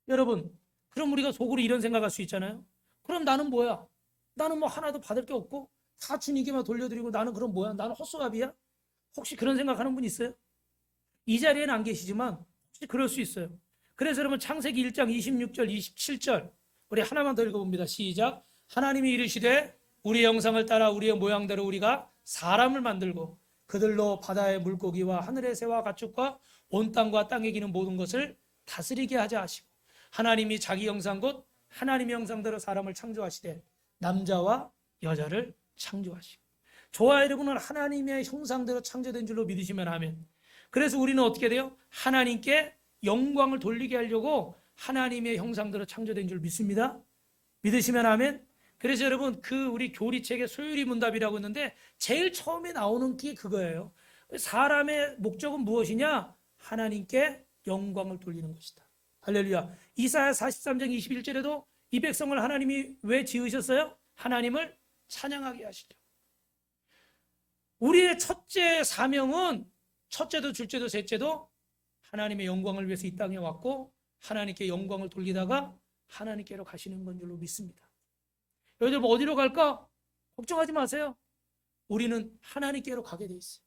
여러분, 그럼 우리가 속으로 이런 생각할 수 있잖아요. 그럼 나는 뭐야? 나는 뭐 하나도 받을 게 없고 다 주님께만 돌려드리고 나는 그럼 뭐야? 나는 헛수갑이야? 혹시 그런 생각하는 분 있어요? 이 자리에는 안 계시지만 혹시 그럴 수 있어요. 그래서 여러분 창세기 1장 26절 27절 우리 하나만 더 읽어봅니다. 시작. 하나님이 이르시되 우리의 형상을 따라 우리의 모양대로 우리가 사람을 만들고 그들로 바다의 물고기와 하늘의 새와 가축과 온 땅과 땅에 기는 모든 것을 다스리게 하자 하시고 하나님이 자기 형상 곧 하나님의 형상대로 사람을 창조하시되 남자와 여자를 창조하시고 저와 여러분은 하나님의 형상대로 창조된 줄로 믿으시면 아멘. 그래서 우리는 어떻게 돼요? 하나님께 영광을 돌리게 하려고 하나님의 형상대로 창조된 줄 믿습니다. 믿으시면 아멘. 그래서 여러분 우리 교리책에 소유리 문답이라고 있는데 제일 처음에 나오는 게 그거예요. 사람의 목적은 무엇이냐? 하나님께 영광을 돌리는 것이다. 할렐루야. 이사야 43장 21절에도 이 백성을 하나님이 왜 지으셨어요? 하나님을 찬양하게 하시려. 우리의 첫째 사명은 첫째도 둘째도 셋째도 하나님의 영광을 위해서 이 땅에 왔고 하나님께 영광을 돌리다가 하나님께로 가시는 건 줄로 믿습니다. 여러분 어디로 갈까? 걱정하지 마세요. 우리는 하나님께로 가게 돼 있어요.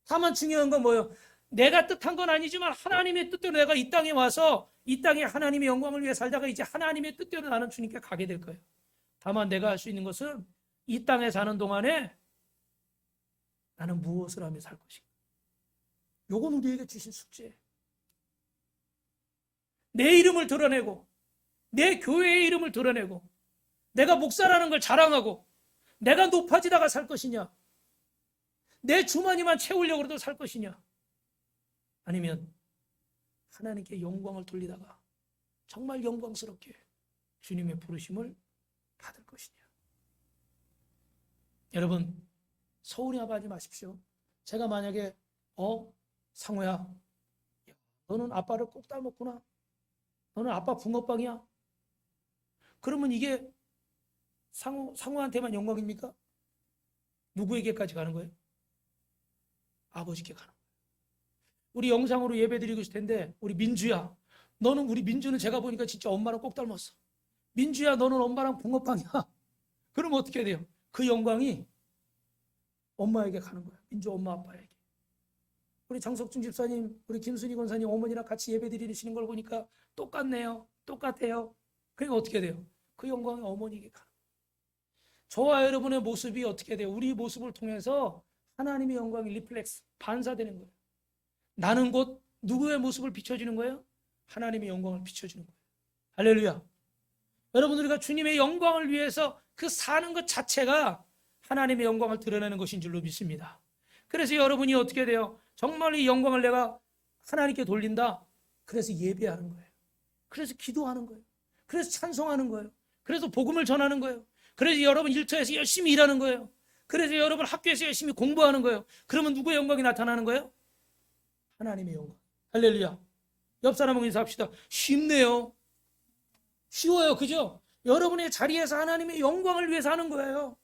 다만 중요한 건 뭐예요? 내가 뜻한 건 아니지만 하나님의 뜻대로 내가 이 땅에 와서 이 땅에 하나님의 영광을 위해 살다가 이제 하나님의 뜻대로 나는 주님께 가게 될 거예요. 다만 내가 할 수 있는 것은 이 땅에 사는 동안에 나는 무엇을 하며 살 것인가? 요건 우리에게 주신 숙제예요. 내 이름을 드러내고 내 교회의 이름을 드러내고 내가 목사라는 걸 자랑하고 내가 높아지다가 살 것이냐, 내 주머니만 채우려고 해도 살 것이냐, 아니면 하나님께 영광을 돌리다가 정말 영광스럽게 주님의 부르심을 받을 것이냐. 여러분 서운해하지 마십시오. 제가 만약에 상호야, 너는 아빠를 꼭 닮았구나, 너는 아빠 붕어빵이야, 그러면 이게 상호한테만 영광입니까? 누구에게까지 가는 거예요? 아버지께 가는 거예요. 우리 영상으로 예배 드리고 있을 텐데 우리 민주야, 너는, 우리 민주는 제가 보니까 진짜 엄마랑 꼭 닮았어. 민주야, 너는 엄마랑 붕어빵이야. 그러면 어떻게 돼요? 그 영광이 엄마에게 가는 거야. 민주 엄마 아빠에게. 우리 장석중 집사님, 우리 김순희 권사님 어머니랑 같이 예배 드리시는 걸 보니까 똑같네요. 똑같아요. 그러니까 어떻게 돼요? 그 영광이 어머니에게 가는 거예요. 저와 여러분의 모습이 어떻게 돼요? 우리 모습을 통해서 하나님의 영광이 리플렉스, 반사되는 거예요. 나는 곧 누구의 모습을 비춰주는 거예요? 하나님의 영광을 비춰주는 거예요. 할렐루야. 여러분, 우리가 주님의 영광을 위해서 그 사는 것 자체가 하나님의 영광을 드러내는 것인 줄로 믿습니다. 그래서 여러분이 어떻게 돼요? 정말 이 영광을 내가 하나님께 돌린다. 그래서 예배하는 거예요. 그래서 기도하는 거예요. 그래서 찬송하는 거예요. 그래서 복음을 전하는 거예요. 그래서 여러분 일터에서 열심히 일하는 거예요. 그래서 여러분 학교에서 열심히 공부하는 거예요. 그러면 누구의 영광이 나타나는 거예요? 하나님의 영광. 할렐루야. 옆 사람하고 인사합시다. 쉽네요. 쉬워요. 그죠? 여러분의 자리에서 하나님의 영광을 위해서 하는 거예요.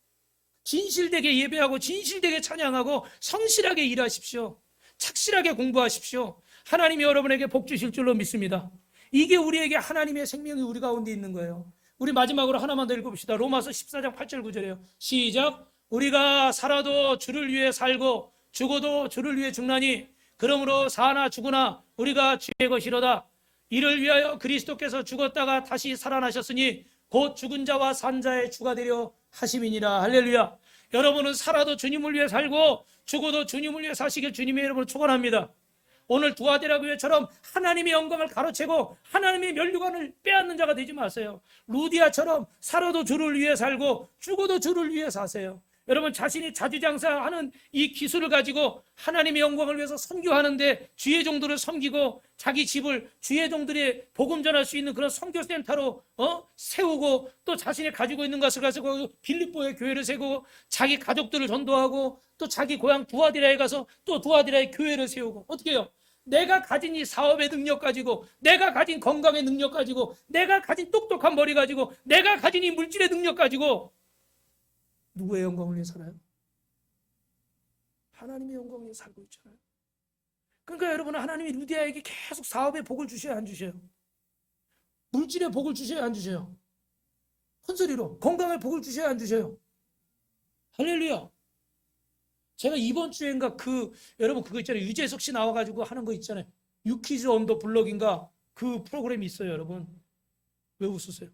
진실되게 예배하고 진실되게 찬양하고 성실하게 일하십시오. 착실하게 공부하십시오. 하나님이 여러분에게 복 주실 줄로 믿습니다. 이게 우리에게 하나님의 생명이 우리 가운데 있는 거예요. 우리 마지막으로 하나만 더 읽어봅시다. 로마서 14장 8절 9절이에요. 시작. 우리가 살아도 주를 위해 살고 죽어도 주를 위해 죽나니 그러므로 사나 죽으나 우리가 주의 것이로다. 이를 위하여 그리스도께서 죽었다가 다시 살아나셨으니 곧 죽은 자와 산 자의 주가 되려 하심이니라. 할렐루야. 여러분은 살아도 주님을 위해 살고 죽어도 주님을 위해 사시길 주님의 이름으로 축원합니다. 오늘 두아디라 교회처럼 하나님의 영광을 가로채고 하나님의 면류관을 빼앗는 자가 되지 마세요. 루디아처럼 살아도 주를 위해 살고 죽어도 주를 위해 사세요. 여러분 자신이 자주장사하는 이 기술을 가지고 하나님의 영광을 위해서 선교하는데 주의 종들을 섬기고 자기 집을 주의 종들이 복음 전할 수 있는 그런 선교센터로 세우고 또 자신이 가지고 있는 것을 가지고 빌립보의 교회를 세우고 자기 가족들을 전도하고 또 자기 고향 두아디라에 가서 또 두아디라의 교회를 세우고 어떻게 해요? 내가 가진 이 사업의 능력 가지고 내가 가진 건강의 능력 가지고 내가 가진 똑똑한 머리 가지고 내가 가진 이 물질의 능력 가지고 누구의 영광을 위해 살아요? 하나님의 영광을 위해 살고 있잖아요. 그러니까 여러분은 하나님이 루디아에게 계속 사업의 복을 주셔야 안 주셔요? 물질의 복을 주셔야 안 주셔요? 큰 소리로 건강의 복을 주셔야 안 주셔요? 할렐루야. 제가 이번 주엔가 여러분 그거 있잖아요. 유재석 씨 나와가지고 하는 거 있잖아요. 유키즈 온 더 블럭인가 그 프로그램이 있어요. 여러분 왜 웃으세요?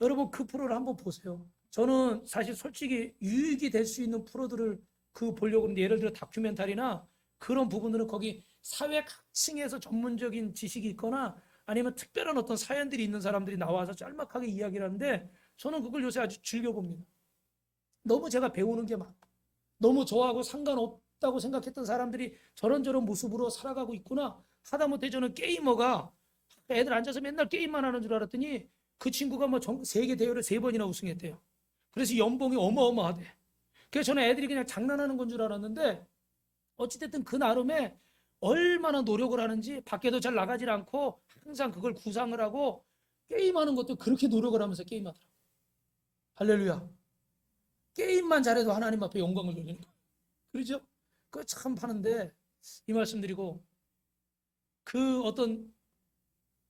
여러분 그 프로를 한번 보세요. 저는 사실 솔직히 유익이 될 수 있는 프로들을 보려고 하는데 예를 들어 다큐멘터리나 그런 부분들은 거기 사회 각층에서 전문적인 지식이 있거나 아니면 특별한 어떤 사연들이 있는 사람들이 나와서 짤막하게 이야기를 하는데 저는 그걸 요새 아주 즐겨봅니다. 너무 제가 배우는 게 많고 너무 저하고 상관없다고 생각했던 사람들이 저런저런 모습으로 살아가고 있구나. 하다못해 저는 게이머가 애들 앉아서 맨날 게임만 하는 줄 알았더니 그 친구가 뭐 세계 대회를 3번이나 우승했대요. 그래서 연봉이 어마어마하대. 그래서 저는 애들이 그냥 장난하는 건 줄 알았는데 어찌됐든 그 나름에 얼마나 노력을 하는지 밖에도 잘 나가질 않고 항상 그걸 구상을 하고 게임하는 것도 그렇게 노력을 하면서 게임하더라고요. 할렐루야. 게임만 잘해도 하나님 앞에 영광을 돌리는 거예요. 그렇죠? 그거 참 하는데 이 말씀 드리고 그 어떤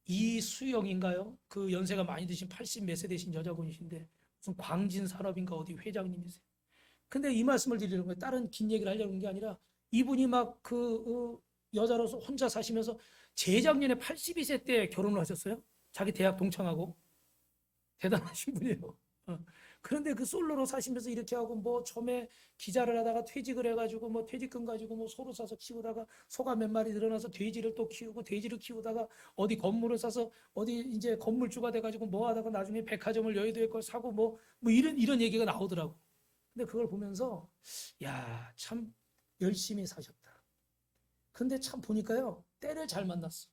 이수영인가요? 그 연세가 많이 드신 80 몇 세 되신 여자분이신데 무슨 광진산업인가 어디 회장님이세요. 근데 이 말씀을 드리는 거예요. 다른 긴 얘기를 하려는 게 아니라 이분이 막 그 여자로서 혼자 사시면서 재작년에 82세 때 결혼을 하셨어요. 자기 대학 동창하고. 대단하신 분이에요. 어. 그런데 그 솔로로 사시면서 이렇게 하고 뭐 처음에 기자를 하다가 퇴직을 해가지고 뭐 퇴직금 가지고 뭐 소를 사서 키우다가 소가 몇 마리 늘어나서 돼지를 또 키우고 돼지를 키우다가 어디 건물을 사서 어디 이제 건물주가 돼가지고 뭐 하다가 나중에 백화점을 여의도에 걸 사고 뭐 이런 얘기가 나오더라고. 근데 그걸 보면서 야, 참 열심히 사셨다. 근데 참 보니까요, 때를 잘 만났어.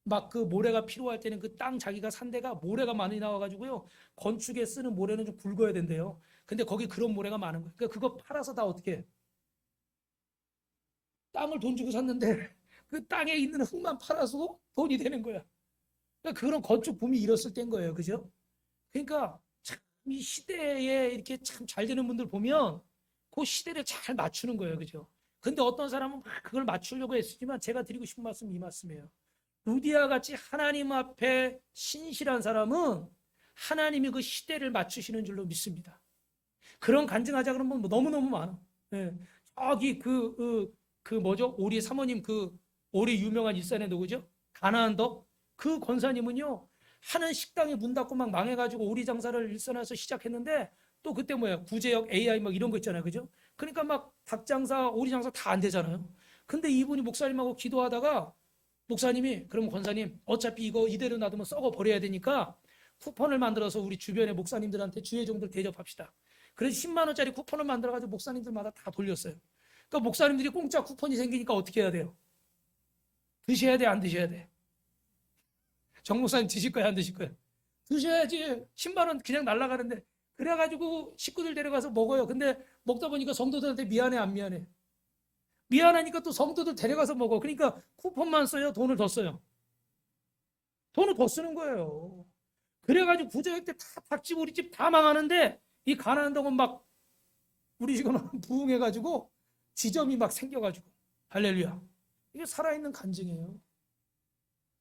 막 그 모래가 필요할 때는 그 땅 자기가 산 데가 모래가 많이 나와가지고요, 건축에 쓰는 모래는 좀 굵어야 된대요. 근데 거기 그런 모래가 많은 거예요. 그러니까 그거 팔아서 다 어떻게 해? 땅을 돈 주고 샀는데 그 땅에 있는 흙만 팔아서 돈이 되는 거야. 그러니까 그런 건축 붐이 일었을 때인 거예요. 그죠? 그러니까 참 이 시대에 이렇게 참 잘 되는 분들 보면 그 시대를 잘 맞추는 거예요. 그죠? 근데 어떤 사람은 막 그걸 맞추려고 했지만 제가 드리고 싶은 말씀 이 말씀이에요. 루디아 같이 하나님 앞에 신실한 사람은 하나님이 그 시대를 맞추시는 줄로 믿습니다. 그런 간증하자 그러면 뭐 너무너무 많아. 예. 저기 그 뭐죠? 오리 사모님 그 오리 유명한 일산의 누구죠? 가나안덕 그 권사님은요, 하는 식당이 문 닫고 막 망해가지고 오리 장사를 일선에서 시작했는데 또 그때 뭐야 구제역 AI 막 이런 거 있잖아요. 그죠? 그러니까 막 닭 장사 오리 장사 다 안 되잖아요. 근데 이분이 목사님하고 기도하다가 목사님이 그럼 권사님 어차피 이거 이대로 놔두면 썩어 버려야 되니까 쿠폰을 만들어서 우리 주변의 목사님들한테 주회종들 대접합시다. 그래서 10만 원짜리 쿠폰을 만들어가지고 목사님들마다 다 돌렸어요. 그러니까 목사님들이 공짜 쿠폰이 생기니까 어떻게 해야 돼요? 드셔야 돼, 안 드셔야 돼? 정 목사님 드실 거야, 안 드실 거야? 드셔야지. 10만 원 그냥 날라가는데. 그래가지고 식구들 데려가서 먹어요. 근데 먹다 보니까 성도들한테 미안해, 안 미안해? 미안하니까 또 성도들 데려가서 먹어. 그러니까 쿠폰만 써요, 돈을 더 써요? 돈을 더 쓰는 거예요. 그래가지고 부자역 때 다 닭집 우리 집 다 망하는데 이 가난한 동은 막 우리 집은 부흥해가지고 지점이 막 생겨가지고 할렐루야. 이게 살아있는 간증이에요.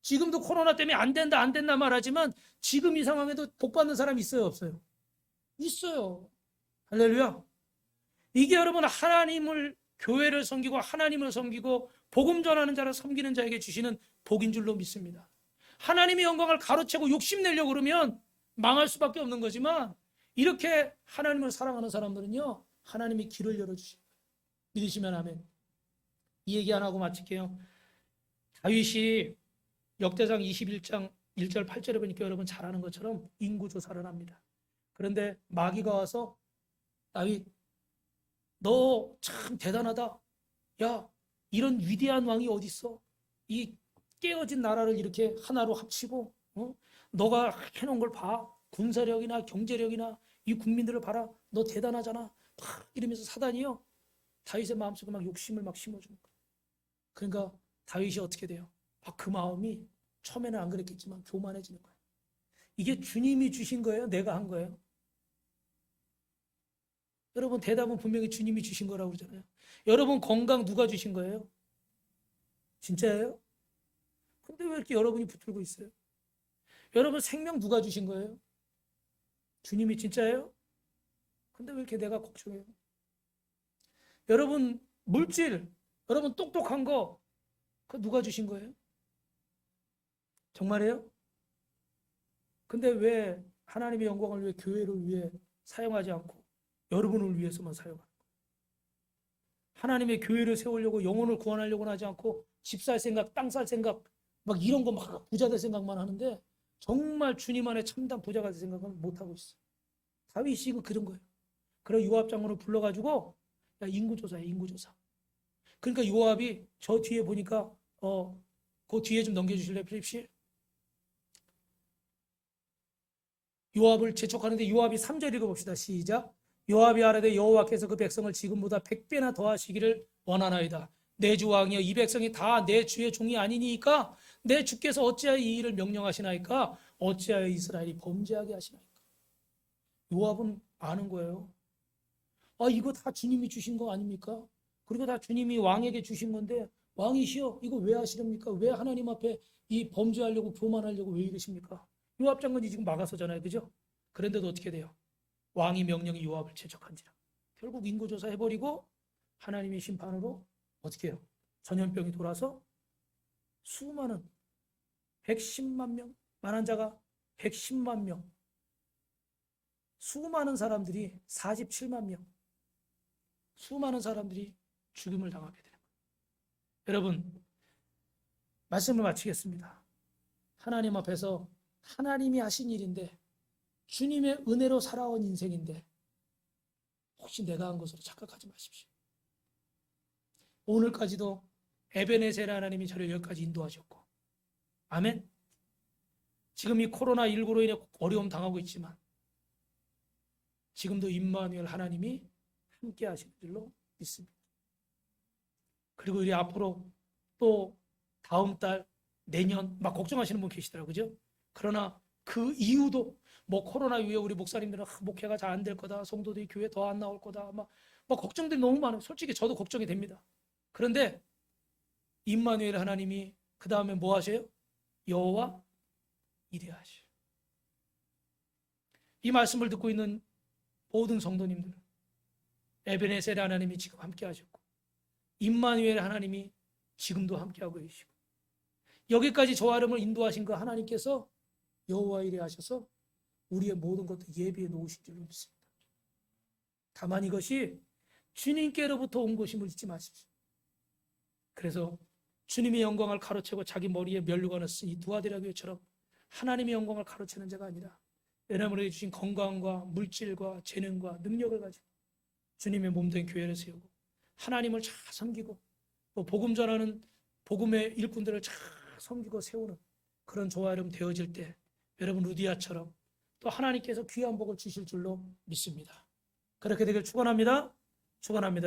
지금도 코로나 때문에 안 된다 안 된다 말하지만 지금 이 상황에도 복 받는 사람이 있어요 없어요? 있어요. 할렐루야. 이게 여러분 하나님을 교회를 섬기고 하나님을 섬기고 복음 전하는 자를 섬기는 자에게 주시는 복인 줄로 믿습니다. 하나님의 영광을 가로채고 욕심내려고 그러면 망할 수밖에 없는 거지만 이렇게 하나님을 사랑하는 사람들은요, 하나님이 길을 열어주십니다. 믿으시면 아멘. 이 얘기 안 하고 마칠게요. 다윗이 역대상 21장 1절 8절에 보니까 여러분 잘 아는 것처럼 인구조사를 합니다. 그런데 마귀가 와서 다윗 너 참 대단하다. 야, 이런 위대한 왕이 어딨어? 이 깨어진 나라를 이렇게 하나로 합치고 너가 해놓은 걸 봐. 군사력이나 경제력이나 이 국민들을 봐라. 너 대단하잖아. 막 이러면서 사단이요, 다윗의 마음속에 막 욕심을 막 심어주는 거예요. 그러니까 다윗이 어떻게 돼요? 그 마음이 처음에는 안 그랬겠지만 교만해지는 거예요. 이게 주님이 주신 거예요? 내가 한 거예요? 여러분 대답은 분명히 주님이 주신 거라고 그러잖아요. 여러분 건강 누가 주신 거예요? 진짜예요? 근데 왜 이렇게 여러분이 붙들고 있어요? 여러분 생명 누가 주신 거예요? 주님이 진짜예요? 근데 왜 이렇게 내가 걱정해요? 여러분 물질, 여러분 똑똑한 거 그거 누가 주신 거예요? 정말이에요? 근데 왜 하나님의 영광을 위해 교회를 위해 사용하지 않고 여러분을 위해서만 사용하는 거예요? 하나님의 교회를 세우려고 영혼을 구원하려고 하지 않고 집 살 생각, 땅 살 생각 막 이런 거 막 부자 될 생각만 하는데 정말 주님 안에 참담 부자가 될 생각은 못하고 있어요. 다윗이 그런 거예요. 그래서 요압 장군을 불러가지고 야, 인구조사해, 인구조사. 그러니까 요압이 저 뒤에 보니까 그 뒤에 좀 넘겨주실래요, 필립씨? 요압을 재촉하는데 요압이 3절 읽어봅시다. 시작. 요압이 아뢰되 여호와께서 그 백성을 지금보다 100배나 더하시기를 원하나이다. 내 주 왕이여, 이 백성이 다 내 주의 종이 아니니까 내 주께서 어찌하여 이 일을 명령하시나이까? 어찌하여 이스라엘이 범죄하게 하시나이까? 요압은 아는 거예요. 이거 다 주님이 주신 거 아닙니까? 그리고 다 주님이 왕에게 주신 건데 왕이시여 이거 왜 하시렵니까? 왜 하나님 앞에 이 범죄하려고 교만하려고 왜 이러십니까? 요압 장군이 지금 막아서잖아요. 그죠? 그런데도 어떻게 돼요? 왕이 명령이 요압을 채적한지라. 결국 인구조사 해버리고 하나님의 심판으로 어떻게 해요? 전염병이 돌아서 수많은 110만 명, 만환자가 110만 명, 수많은 사람들이 47만 명, 수많은 사람들이 죽임을 당하게 되는 거예요. 여러분, 말씀을 마치겠습니다. 하나님 앞에서 하나님이 하신 일인데 주님의 은혜로 살아온 인생인데 혹시 내가 한 것으로 착각하지 마십시오. 오늘까지도 에베네셀 하나님이 저를 여기까지 인도하셨고 아멘. 지금 이 코로나19로 인해 어려움 당하고 있지만 지금도 임마누엘 하나님이 함께 하시는 줄로 믿습니다. 그리고 우리 앞으로 또 다음 달 내년 막 걱정하시는 분 계시더라고요. 그죠? 그러나 그 이후도 뭐 코로나 이후에 우리 목사님들은 목회가 잘 안 될 거다. 성도들이 교회 더 안 나올 거다. 막 걱정들이 너무 많아요. 솔직히 저도 걱정이 됩니다. 그런데 임마누엘 하나님이 그 다음에 뭐 하세요? 여호와 이레하셔. 이 말씀을 듣고 있는 모든 성도님들, 에베네셀 하나님이 지금 함께 하셨고 임마누엘 하나님이 지금도 함께하고 계시고 여기까지 저와 여러분을 인도하신 그 하나님께서 여호와 이레하셔서 우리의 모든 것도 예비해 놓으신 줄로 믿습니다. 다만 이것이 주님께로부터 온 것임을 잊지 마십시오. 그래서 주님의 영광을 가로채고 자기 머리에 면류관을 쓴 이 두아디라 교회처럼 하나님의 영광을 가로채는 자가 아니라 여러분에게 주신 건강과 물질과 재능과 능력을 가지고 주님의 몸된 교회를 세우고 하나님을 잘 섬기고 또 복음 전하는 복음의 일꾼들을 잘 섬기고 세우는 그런 저와 여러분 되어질 때 여러분 루디아처럼 또 하나님께서 귀한 복을 주실 줄로 믿습니다. 그렇게 되길 축원합니다. 축원합니다.